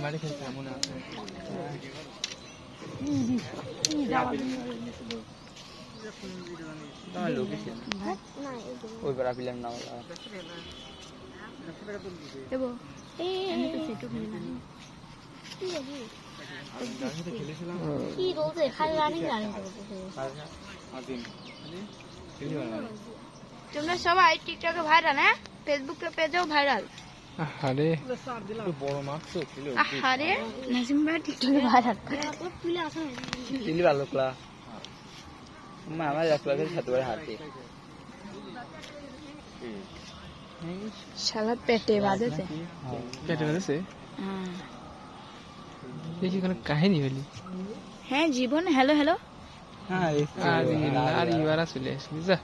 মাঠে খেলছিলাম মনে আছে। ওই বড় পিলার নাম তোমরা সবাই টিকটকে ভাইরাল, হ্যাঁ ফেসবুকে পেজেও ভাইরাল। আরে বড় মাছ তো ছিল। আরে নাজিম ভাই টিকটকে ভাইরাল চিলি ভালো ক্লা আমার একলা সাথে করে হাতে শালা পেটে বাজেছে। পেটে বাজেছে দেখি কোনো কাহিনী হলি। হ্যাঁ জীবন। Hello hello. আর এবার চলে আসলি যা।